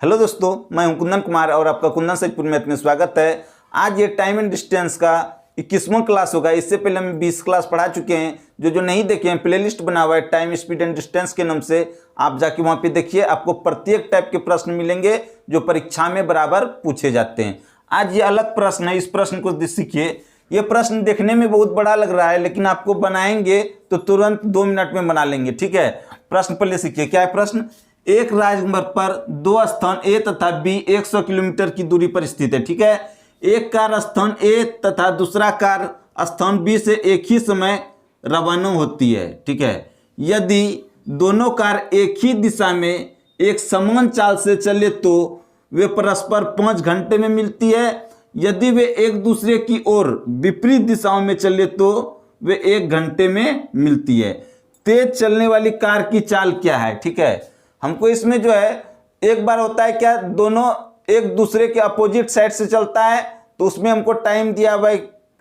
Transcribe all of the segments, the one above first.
Hello दोस्तों, मैं हूं कुंदन कुमार और आपका कुंदन सचपुर मैथ में स्वागत है। आज ये टाइम एंड डिस्टेंस का 21वां क्लास होगा। इससे पहले हम 20 क्लास पढ़ा चुके हैं। जो नहीं देखे हैं, प्लेलिस्ट बना हुआ है टाइम स्पीड एंड डिस्टेंस के नाम से, आप जाके वहाँ पे देखिए। आपको प्रत्येक टाइप के प्रश्न मिलेंगे जो परीक्षा में बराबर पूछे जाते हैं। आज ये अलग प्रश्न है, इस प्रश्न को सीखिए। ये प्रश्न देखने में बहुत बड़ा लग रहा है, लेकिन आपको बनाएंगे तो तुरंत 2 मिनट में बना लेंगे। ठीक है, प्रश्न पहले सीखिए। क्या है प्रश्न? एक राजमार्ग पर दो स्थान ए तथा बी 100 किलोमीटर की दूरी पर स्थित है। ठीक है, एक कार स्थान ए तथा दूसरा कार स्थान बी से एक ही समय रवाना होती है। ठीक है, यदि दोनों कार एक ही दिशा में एक समान चाल से चले तो वे परस्पर 5 घंटे में मिलती है। यदि वे एक दूसरे की ओर विपरीत दिशाओं में चले तो वे 1 घंटे में मिलती है। तेज चलने वाली कार की चाल क्या है? ठीक है, हमको इसमें जो है, एक बार होता है क्या, दोनों एक दूसरे के अपोजिट साइड से चलता है तो उसमें हमको टाइम दिया हुआ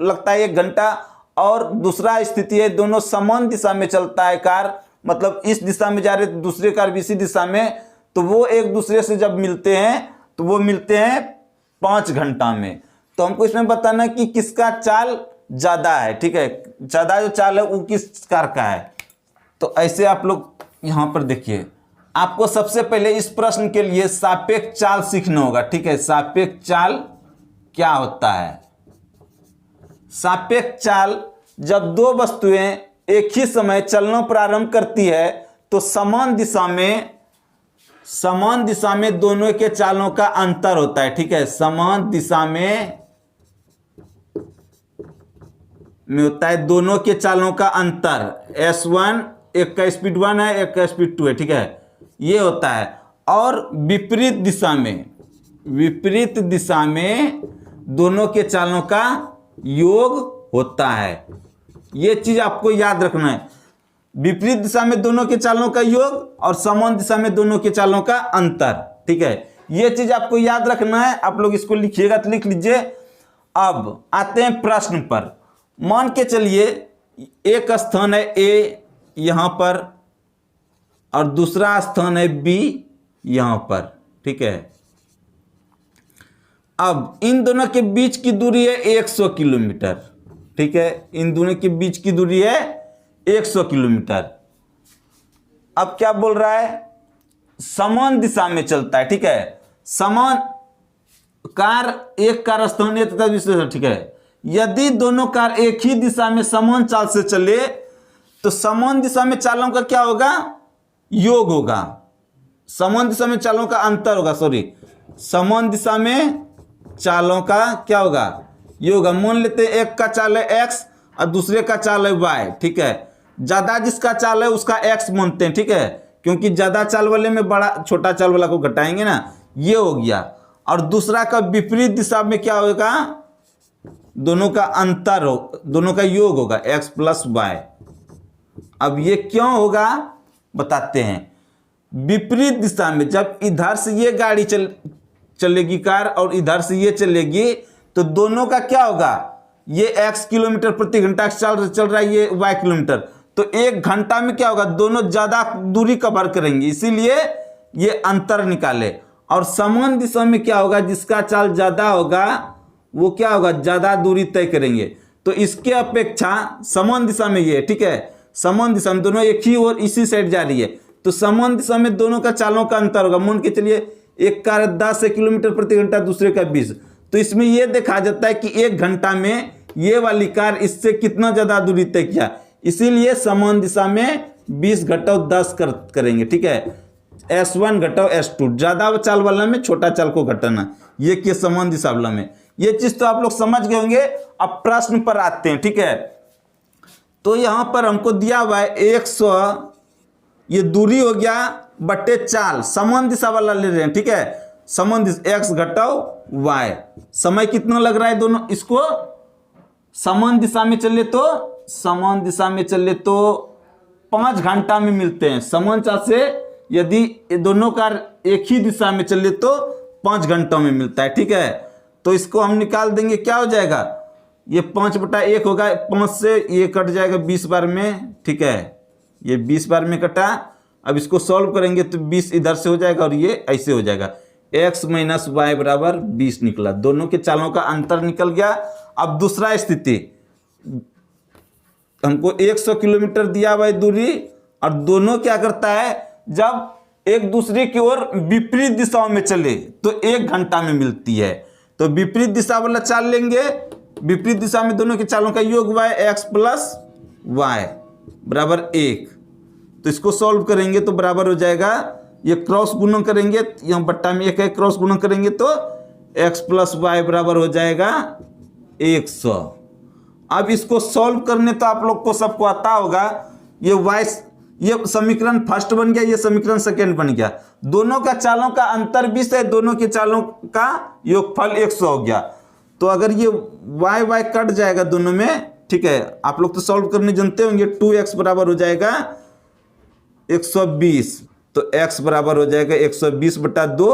लगता है 1 घंटा। और दूसरा स्थिति है, दोनों समान दिशा में चलता है कार, मतलब इस दिशा में जा रहे तो दूसरे कार भी इसी दिशा में, तो वो एक दूसरे से जब मिलते हैं तो वो मिलते हैं 5 घंटा में। तो हमको इसमें बताना कि किसका चाल ज़्यादा है। ठीक है, ज़्यादा जो चाल है वो किस कार का है। तो ऐसे आप लोग यहाँ पर देखिए, आपको सबसे पहले इस प्रश्न के लिए सापेक्ष चाल सीखना होगा। ठीक है, सापेक्ष चाल क्या होता है? सापेक्ष चाल, जब दो वस्तुएं एक ही समय चलना प्रारंभ करती है तो समान दिशा में दोनों के चालों का अंतर होता है। ठीक है, समान दिशा में होता है दोनों के चालों का अंतर। S1, एक का स्पीड 1 है, एक का स्पीड 2 है। ठीक है, ये होता है। और विपरीत दिशा में दोनों के चालों का योग होता है। ये चीज आपको याद रखना है, विपरीत दिशा में दोनों के चालों का योग और समान दिशा में दोनों के चालों का अंतर। ठीक है, ये चीज आपको याद रखना है। आप लोग इसको लिखिएगा तो लिख लीजिए। अब आते हैं प्रश्न पर। मान के चलिए एक स्थान है ए यहां पर और दूसरा स्थान है बी यहां पर। ठीक है, अब इन दोनों के बीच की दूरी है 100 किलोमीटर। ठीक है, इन दोनों के बीच की दूरी है 100 किलोमीटर। अब क्या बोल रहा है? समान दिशा में चलता है। ठीक है, समान कार, एक कार स्थान ए तथा दूसरे। ठीक है, यदि दोनों कार एक ही दिशा में समान चाल से चले तो समान दिशा में चालों का क्या होगा? योग होगा। समान दिशा में चालों का अंतर होगा, समान दिशा में चालों का क्या होगा? योग। मान लेते हैं एक का चाल है x और दूसरे का चाल है y। ठीक है, ज्यादा जिसका चाल है उसका x मानते हैं। ठीक है, क्योंकि ज्यादा चाल वाले में छोटा चाल वाला को घटाएंगे ना, ये हो गया। और दूसरा का विपरीत दिशा में क्या होगा? दोनों का अंतर हो, दोनों का योग होगा x प्लस y। अब ये क्यों होगा बताते हैं। विपरीत दिशा में जब इधर से ये गाड़ी चलेगी कार और इधर से ये चलेगी तो दोनों का क्या होगा? ये x किलोमीटर प्रति घंटा चल रहा है, ये y किलोमीटर, तो 1 घंटा में क्या होगा? दोनों ज्यादा दूरी कवर करेंगे, इसीलिए ये अंतर निकाले। और समान दिशा में क्या होगा? जिसका चाल ज्यादा होगा वो क्या होगा? ज्यादा दूरी तय करेंगे। तो इसके अपेक्षा समान दिशा में ये, ठीक है, समान दिशा में दोनों एक ही और इसी साइड जा रही है तो समान दिशा में दोनों का चालों का अंतर होगा। मान के चलिए एक कार 10 किलोमीटर प्रति घंटा, दूसरे का 20। तो इसमें यह देखा जाता है कि 1 घंटा में ये वाली कार इससे कितना ज्यादा दूरी तय किया, इसीलिए समान दिशा में 20 घटाओ 10 करेंगे। ठीक है, S1 घटाओ S2, ज्यादा चाल वाला में छोटा चाल को घटाना, ये कि समान दिशा वाला में। ये चीज तो आप लोग समझ गए होंगे। अब प्रश्न पर आते हैं। ठीक है, तो यहां पर हमको दिया हुआ है 100, ये दूरी हो गया बट्टे चाल, समान दिशा वाला ले रहे हैं। ठीक है, समान दिशा x घटाओ y। समय कितना लग रहा है दोनों? इसको समान दिशा में चले तो 5 घंटा में मिलते हैं। समान चाल से यदि दोनों कार एक ही दिशा में चले तो 5 घंटों में मिलता है। ठीक है, तो इसको हम निकाल देंगे, क्या हो जाएगा? ये 5/1 होगा, 5 से ये कट जाएगा 20 बार में। ठीक है, ये 20 बार में कटा। अब इसको सॉल्व करेंगे तो 20 इधर से हो जाएगा और ये ऐसे हो जाएगा। x माइनस वाई बराबर 20 निकला। दोनों के चालों का अंतर निकल गया। अब दूसरा स्थिति, हमको 100 किलोमीटर दिया हुआ दूरी और दोनों क्या करता है, जब एक दूसरे की ओर विपरीत दिशाओं में चले तो 1 घंटा में मिलती है। तो विपरीत दिशा वाला चाल लेंगे, विपरीत दिशा में दोनों के चालों का योग हुआ है x प्लस वाई बराबर 1। तो इसको सॉल्व करेंगे तो बराबर हो जाएगा, ये क्रॉस गुणन करेंगे, यहाँ बट्टा में 1 है, क्रॉस गुणन करेंगे तो x प्लस वाई बराबर हो जाएगा 100। अब इसको सॉल्व करने तो आप लोग को सबको आता होगा, ये y, ये समीकरण फर्स्ट बन गया, ये समीकरण सेकेंड बन गया। दोनों का चालों का अंतर 20 है, दोनों के चालों का योगफल 100 हो गया। तो अगर ये y कट जाएगा दोनों में, ठीक है, आप लोग तो सॉल्व करने जानते होंगे, 2x बराबर हो जाएगा 120। तो x बराबर हो जाएगा 120 बटा 2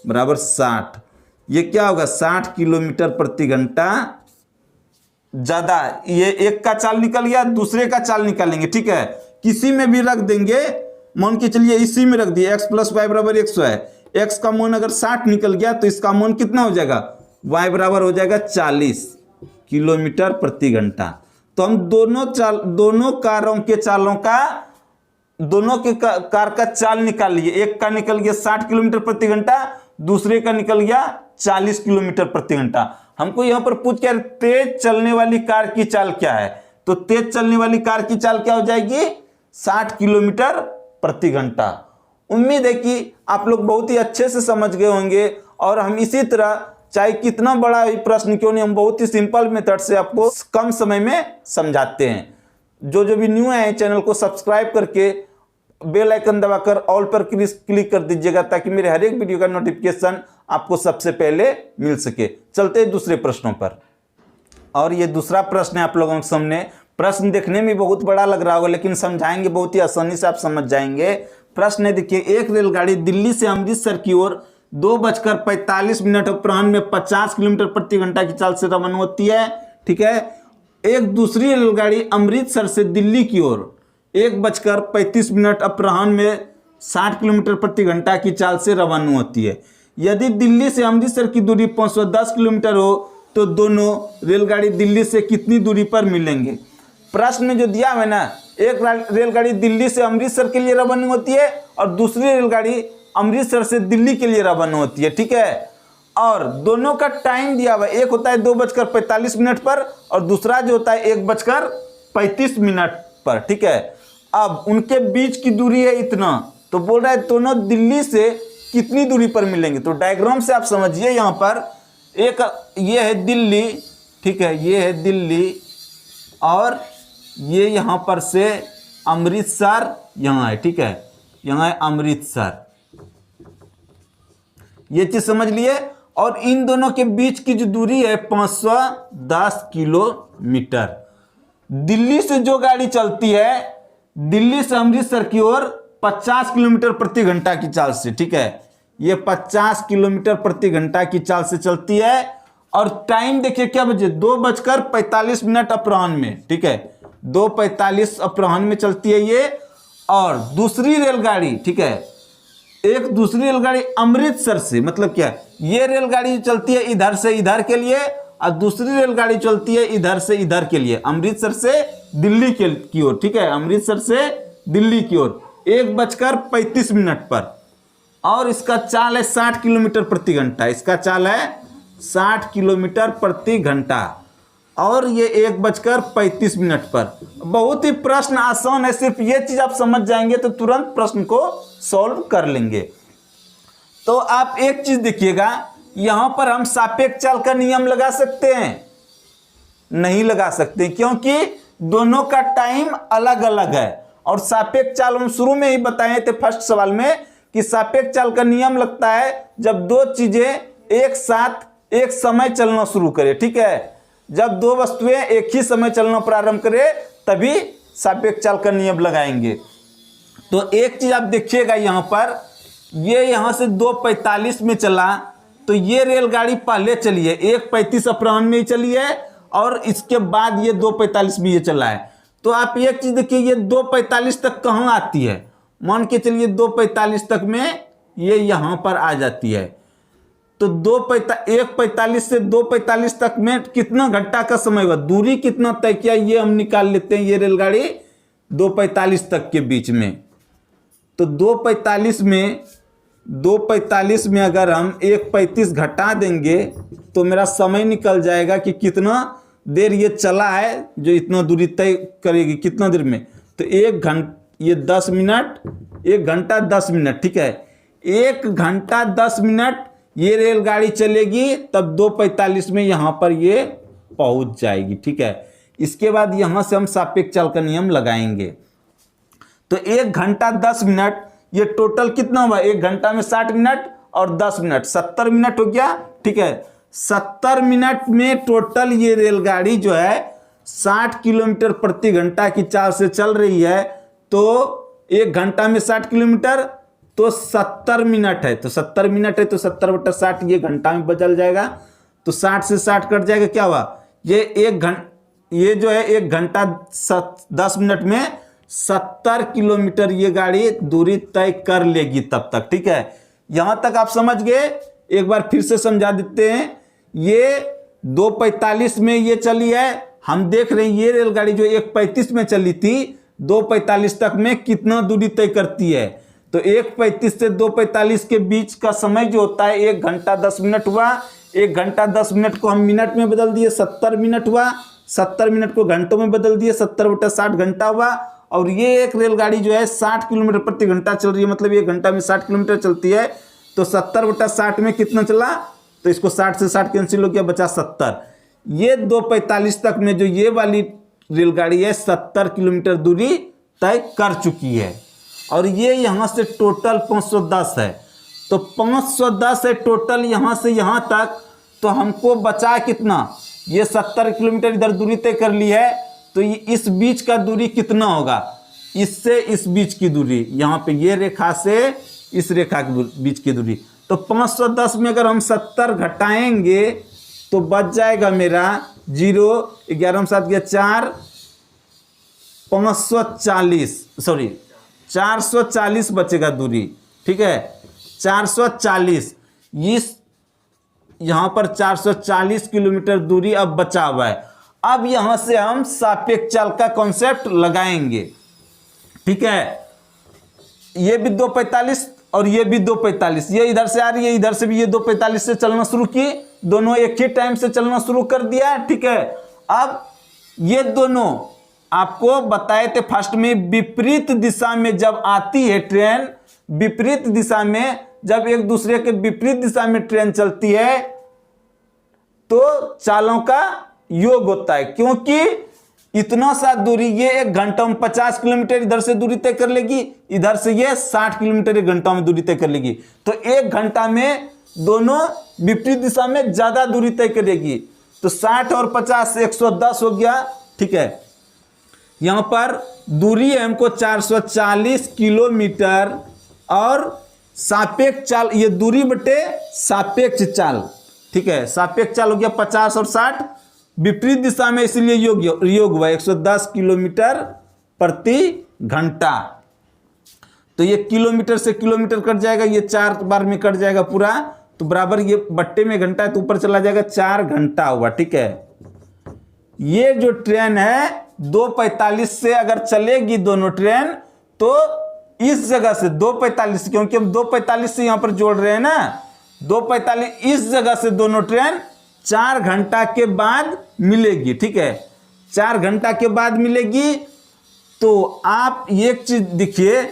बराबर 60। ये क्या होगा, 60 किलोमीटर प्रति घंटा ज्यादा। ये एक का चाल निकल गया, दूसरे का चाल निकालेंगे, ठीक है, किसी में भी रख देंगे, मान के चलिए इसी में रख दिए, x प्लस वाई बराबर 100 है, x का मान अगर 60 निकल गया तो इसका मान कितना हो जाएगा, y बराबर हो जाएगा 40 किलोमीटर प्रति घंटा। तो हम दोनों कारों के चालों का, दोनों के कार का चाल निकाल लिए। एक का निकल गया 60 किलोमीटर प्रति घंटा, दूसरे का निकल गया 40 किलोमीटर प्रति घंटा। हमको यहां पर पूछ क्या, तेज चलने वाली कार की चाल क्या है, तो तेज चलने वाली कार की चाल क्या हो जाएगी, 60 किलोमीटर प्रति घंटा। उम्मीद है कि आप लोग बहुत ही अच्छे से समझ गए होंगे, और हम इसी तरह चाहे कितना बड़ा ही प्रश्न क्यों नहीं, हम बहुत ही सिंपल मेथड से आपको कम समय में समझाते हैं। जो भी न्यू है चैनल को सब्सक्राइब करके बेल आइकन दबाकर ऑल पर क्लिक कर दीजिएगा, ताकि मेरे हर एक वीडियो का नोटिफिकेशन आपको सबसे पहले मिल सके। चलते हैं दूसरे प्रश्नों पर। और ये दूसरा प्रश्न है आप लोगों के सामने। प्रश्न देखने में बहुत बड़ा लग रहा होगा, लेकिन समझाएंगे बहुत ही आसानी से आप समझ जाएंगे। प्रश्न है, देखिए, एक रेलगाड़ी दिल्ली से अमृतसर की ओर 2:45 अपराह्न में 50 किलोमीटर प्रति घंटा की चाल से रवाना होती है, ठीक है। एक दूसरी रेलगाड़ी अमृतसर से दिल्ली की ओर 1:35 अपराह्न में 60 किलोमीटर प्रति घंटा की चाल से रवाना होती है। यदि दिल्ली से अमृतसर की दूरी 510 किलोमीटर हो तो दोनों रेलगाड़ी दिल्ली से कितनी दूरी पर मिलेंगे। प्रश्न में जो दिया है ना, एक रेलगाड़ी दिल्ली से अमृतसर के लिए रवाना होती है और दूसरी रेलगाड़ी अमृतसर से दिल्ली के लिए रवाना होती है, ठीक है। और दोनों का टाइम दिया हुआ, एक होता है 2:45 पर और दूसरा जो होता है 1:35 पर, ठीक है। अब उनके बीच की दूरी है इतना, तो बोल रहा है दोनों दिल्ली से कितनी दूरी पर मिलेंगे। तो डायग्राम से आप समझिए, यहाँ पर एक ये है दिल्ली, ठीक है, ये है दिल्ली और ये यहाँ पर से अमृतसर यहाँ है, ठीक है, यहाँ है अमृतसर, ये चीज समझ लिए। और इन दोनों के बीच की जो दूरी है 510 किलोमीटर। दिल्ली से जो गाड़ी चलती है दिल्ली से अमृतसर की ओर 50 किलोमीटर प्रति घंटा की चाल से, ठीक है, ये 50 किलोमीटर प्रति घंटा की चाल से चलती है। और टाइम देखिए क्या बजे, 2:45 अपराह्न में, ठीक है, 2:45 अपराह्न में चलती है ये। और दूसरी रेलगाड़ी, ठीक है, एक दूसरी रेलगाड़ी अमृतसर से, मतलब क्या, ये रेलगाड़ी चलती है इधर से इधर के लिए और दूसरी रेलगाड़ी चलती है इधर से इधर के लिए, अमृतसर से दिल्ली की ओर, ठीक है, अमृतसर से दिल्ली की ओर 1:35 पर। और इसका चाल है 60 किलोमीटर प्रति घंटा, इसका चाल है 60 किलोमीटर प्रति घंटा और ये 1:35 पर। बहुत ही प्रश्न आसान है, सिर्फ ये चीज आप समझ जाएंगे तो तुरंत प्रश्न को सॉल्व कर लेंगे। तो आप एक चीज देखिएगा, यहां पर हम सापेक्ष चाल का नियम लगा सकते हैं, नहीं लगा सकते, क्योंकि दोनों का टाइम अलग अलग है। और सापेक्ष चाल हम शुरू में ही बताए थे फर्स्ट सवाल में कि सापेक्ष चाल का नियम लगता है जब दो चीजें एक साथ एक समय चलना शुरू करें, ठीक है। जब दो वस्तुएं एक ही समय चलना प्रारंभ करें तभी सापेक्ष चाल का नियम लगाएंगे। तो एक चीज आप देखिएगा, यहां पर ये यहां से 2:45 में चला तो ये रेलगाड़ी पहले चली है, 1:35 अपराह्न में ही चली है और इसके बाद ये 2:45 में ये चला है। तो आप एक चीज देखिए, ये 2:45 तक कहां आती है, मान के चलिए 2:45 तक में ये यहां पर आ जाती है। तो 1:45 से 2:45 तक में कितना घंटा का समय हुआ, दूरी कितना तय किया ये हम निकाल लेते हैं। ये रेलगाड़ी 2:45 तक के बीच में, तो 2:45 में अगर हम 1:35 घटा देंगे तो मेरा समय निकल जाएगा कि कितना देर ये चला है, जो इतना दूरी तय करेगी कितना देर में। तो 1 घंटा, ये 10 मिनट, 1 घंटा 10 मिनट, ठीक है। 1 घंटा 10 मिनट ये रेलगाड़ी चलेगी, तब 2:45 में यहाँ पर ये पहुँच जाएगी, ठीक है। इसके बाद यहाँ से हम सापेक्ष चाल का नियम लगाएंगे। तो 1 घंटा 10 मिनट, ये टोटल कितना हुआ, 1 घंटा में 60 मिनट और 10 मिनट 70 मिनट हो गया, ठीक है। 70 मिनट में टोटल ये रेलगाड़ी जो है 60 किलोमीटर प्रति घंटा की चाल से चल रही है। तो 1 घंटा में 60 किलोमीटर तो 70 मिनट है, तो 70 मिनट है तो 70/60 ये घंटा में बदल जाएगा। तो 60 से 60 कट जाएगा, क्या हुआ, ये जो है 1 घंटा 10 मिनट में 70 किलोमीटर ये गाड़ी दूरी तय कर लेगी तब तक, ठीक है। यहां तक आप समझ गए। एक बार फिर से समझा देते हैं। ये 2:45 में ये चली है, हम देख रहे हैं ये रेलगाड़ी जो 1:35 में चली थी 2:45 तक में कितना दूरी तय करती है। तो 1:35 से 2:45 के बीच का समय जो होता है 1 घंटा 10 मिनट हुआ। 1 घंटा 10 मिनट को हम मिनट में बदल दिए, 70 मिनट हुआ। 70 मिनट को घंटों में बदल दिए, 70/60 घंटा हुआ। और ये एक रेलगाड़ी जो है 60 किलोमीटर प्रति घंटा चल रही है, मतलब 1 घंटा में 60 किलोमीटर चलती है। तो 70/60 में कितना चला, तो इसको 60 से 60 कैंसिल हो गया, बचा 70। ये 2:45 तक में जो ये वाली रेलगाड़ी है 70 किलोमीटर दूरी तय कर चुकी है। और ये यहाँ से टोटल 510 है, तो 510 है टोटल यहाँ से यहाँ तक। तो हमको बचा कितना, ये 70 किलोमीटर इधर दूरी तय कर ली है। तो ये इस बीच का दूरी कितना होगा, इससे इस बीच की दूरी, यहाँ पे ये रेखा से इस रेखा के बीच की दूरी। तो 510 में अगर हम 70 घटाएंगे तो बच जाएगा मेरा 0, 11 7 गया 4, 440 बचेगा दूरी, ठीक है। 440, इस यहाँ पर 440 किलोमीटर दूरी अब बचा हुआ है। अब यहां से हम सापेक्ष चाल का कॉन्सेप्ट लगाएंगे, ठीक है। ये भी 2:45 और ये भी 2:45, ये इधर से आ रही है, इधर से भी ये 2:45 से चलना शुरू की, दोनों एक ही टाइम से चलना शुरू कर दिया, ठीक है। अब ये दोनों आपको बताए थे फर्स्ट में, विपरीत दिशा में जब आती है ट्रेन, विपरीत दिशा में जब एक दूसरे के विपरीत दिशा में ट्रेन चलती है तो चालों का योग होता है। क्योंकि इतना सा दूरी, ये 1 घंटा में 50 किलोमीटर इधर से दूरी तय कर लेगी, इधर से ये 60 किलोमीटर 1 घंटा में दूरी तय कर लेगी। तो 1 घंटा में दोनों विपरीत दिशा में ज्यादा दूरी तय करेगी। तो 60 और 50 110 हो गया, ठीक है। यहां पर दूरी है हमको 440 किलोमीटर और सापेक्ष चाल, ये दूरी बटे सापेक्ष चाल, ठीक है। सापेक्ष चाल हो गया 50 और 60, विपरीत दिशा में इसलिए योग हुआ 110 किलोमीटर प्रति घंटा। तो ये किलोमीटर से किलोमीटर कट जाएगा, ये 4 बार में कट जाएगा पूरा, तो बराबर ये बट्टे में घंटा है तो ऊपर चला जाएगा, 4 घंटा हुआ, ठीक है। ये जो ट्रेन है 2:45 से अगर चलेगी दोनों ट्रेन, तो इस जगह से 2:45, क्योंकि हम 2:45 से यहां पर जोड़ रहे हैं ना, 2:45 इस जगह से दोनों ट्रेन 4 घंटा के बाद मिलेगी, ठीक है। 4 घंटा के बाद मिलेगी। तो आप एक चीज देखिए,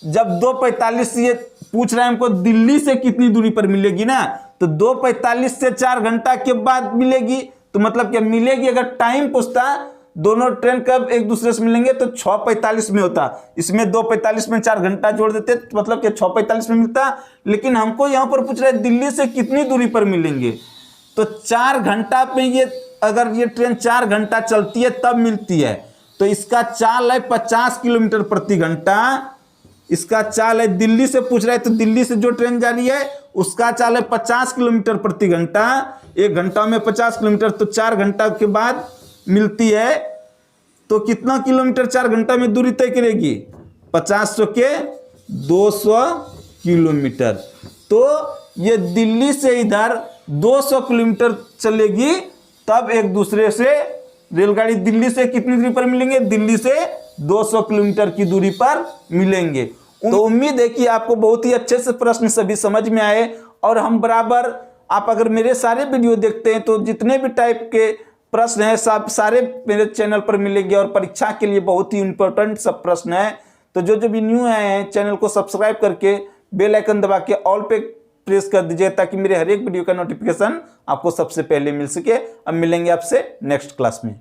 जब 2:45 ये पूछ रहे हैं हमको दिल्ली से कितनी दूरी पर मिलेगी ना, तो 2:45 से 4 घंटा के बाद मिलेगी। तो मतलब क्या मिलेगी, अगर टाइम पूछता दोनों ट्रेन कब एक दूसरे से मिलेंगे तो 6:45 में होता, इसमें 2:45 में 4 घंटा जोड़ देते, तो मतलब क्या 6:45 में मिलता। लेकिन हमको यहां पर पूछ रहे हैं दिल्ली से कितनी दूरी पर मिलेंगे, तो 4 घंटा पे ये, अगर ये ट्रेन 4 घंटा चलती है तब मिलती है। तो इसका चाल है 50 किलोमीटर प्रति घंटा, इसका चाल है, दिल्ली से पूछ रहा है तो दिल्ली से जो ट्रेन जा रही है उसका चाल है 50 किलोमीटर प्रति घंटा। 1 घंटा में 50 किलोमीटर, तो 4 घंटा के बाद मिलती है। तो कितना किलोमीटर 4 घंटा में दूरी तय करेगी, 50 के 200 किलोमीटर। तो ये दिल्ली से इधर 200 किलोमीटर चलेगी, तब एक दूसरे से रेलगाड़ी दिल्ली से कितनी दूरी पर मिलेंगे, दिल्ली से 200 किलोमीटर की दूरी पर मिलेंगे। तो उम्मीद है कि आपको बहुत ही अच्छे से प्रश्न सभी समझ में आए, और हम बराबर, आप अगर मेरे सारे वीडियो देखते हैं तो जितने भी टाइप के प्रश्न हैं सब सारे मेरे चैनल पर मिलेंगे, और परीक्षा के लिए बहुत ही इंपॉर्टेंट सब प्रश्न है। तो जो भी न्यू आए हैं चैनल को सब्सक्राइब करके बेल आइकन दबा के ऑल पे प्रेस कर दीजिए, ताकि मेरे हर एक वीडियो का नोटिफिकेशन आपको सबसे पहले मिल सके। अब मिलेंगे आपसे नेक्स्ट क्लास में।